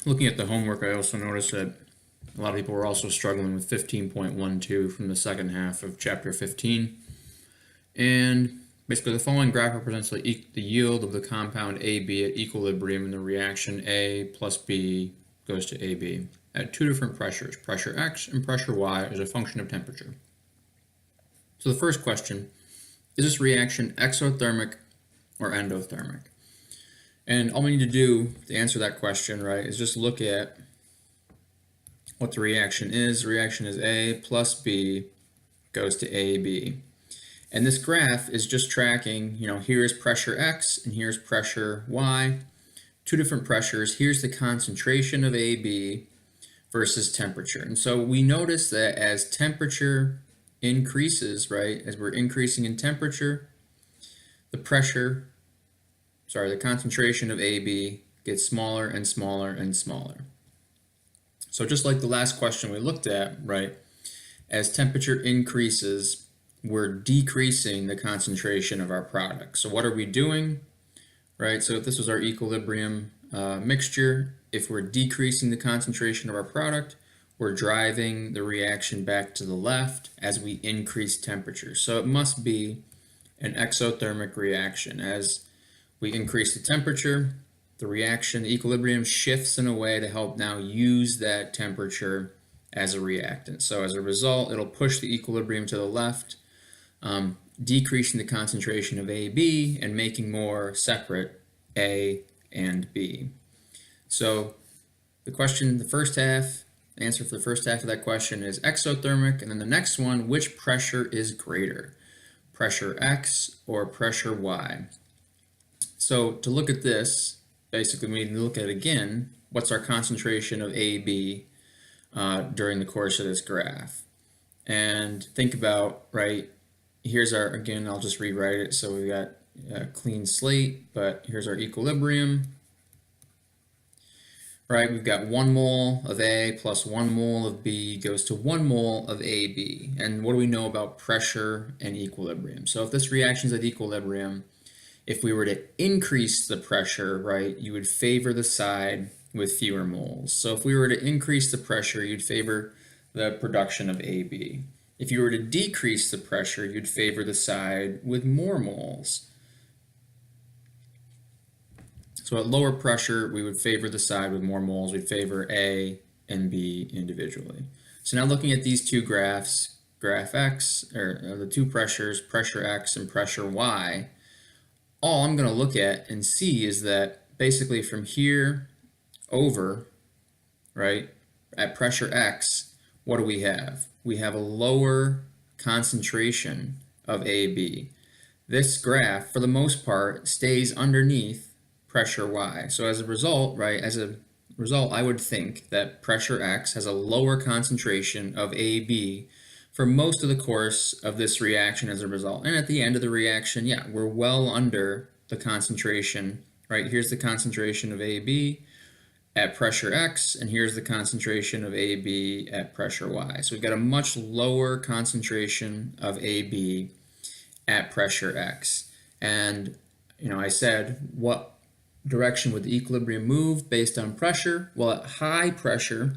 Looking at the homework, I also noticed that a lot of people were also struggling with 15.12 from the second half of chapter 15. And basically the following graph represents the yield of the compound AB at equilibrium, and the reaction A plus B goes to AB at two different pressures, pressure X and pressure Y, as a function of temperature. So the first question, is this reaction exothermic or endothermic? And all we need to do to answer that question, right, is just look at what the reaction is. The reaction is A plus B goes to AB. And this graph is just tracking, here's pressure X and here's pressure Y, two different pressures. Here's the concentration of AB versus temperature. And so we notice that as temperature increases, right, as we're increasing in temperature, the concentration of AB gets smaller and smaller and smaller. So just like the last question we looked at, right, as temperature increases, we're decreasing the concentration of our product. So what are we doing, right? So if this was our equilibrium mixture, if we're decreasing the concentration of our product, we're driving the reaction back to the left as we increase temperature. So it must be an exothermic reaction. As we increase the temperature, the reaction, the equilibrium shifts in a way to help now use that temperature as a reactant. So as a result, it'll push the equilibrium to the left, decreasing the concentration of AB and making more separate A and B. So the answer for the first half of that question is exothermic, and then the next one, which pressure is greater, pressure X or pressure Y? So to look at this, basically we need to look at again, what's our concentration of AB during the course of this graph? And think about, right, here's our, again, I'll just rewrite it. So we've got a clean slate, but here's our equilibrium, right? We've got 1 mole of A plus 1 mole of B goes to 1 mole of AB. And what do we know about pressure and equilibrium? So if this reaction is at equilibrium, if we were to increase the pressure, right, you would favor the side with fewer moles. So if we were to increase the pressure, you'd favor the production of AB. If you were to decrease the pressure, you'd favor the side with more moles. So at lower pressure, we would favor the side with more moles. We'd favor A and B individually. So now looking at these two graphs, graph X, or the two pressures, pressure X and pressure Y, all I'm going to look at and see is that basically from here over, right, at pressure X, what do we have? We have a lower concentration of AB. This graph, for the most part, stays underneath pressure Y. So as a result, right, I would think that pressure X has a lower concentration of AB for most of the course of this reaction as a result. And at the end of the reaction, yeah, we're well under the concentration, right? Here's the concentration of AB at pressure X, and here's the concentration of AB at pressure Y. So we've got a much lower concentration of AB at pressure X. And, I said, what direction would the equilibrium move based on pressure? Well, at high pressure,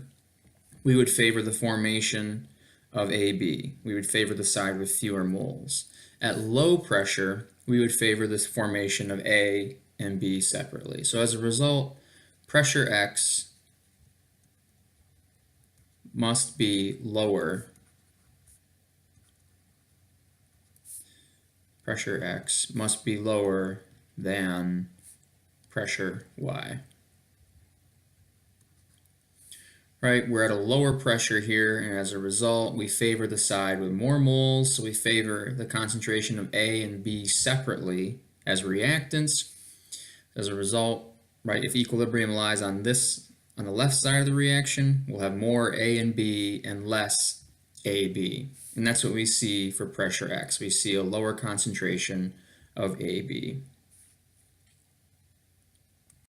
we would favor the formation of AB. We would favor the side with fewer moles. At low pressure, we would favor this formation of A and B separately. So as a result, pressure X must be lower. Pressure X must be lower than pressure Y. Right, we're at a lower pressure here, and as a result, we favor the side with more moles, so we favor the concentration of A and B separately as reactants. As a result, right, if equilibrium lies on the left side of the reaction, we'll have more A and B and less AB. And that's what we see for pressure X. We see a lower concentration of AB.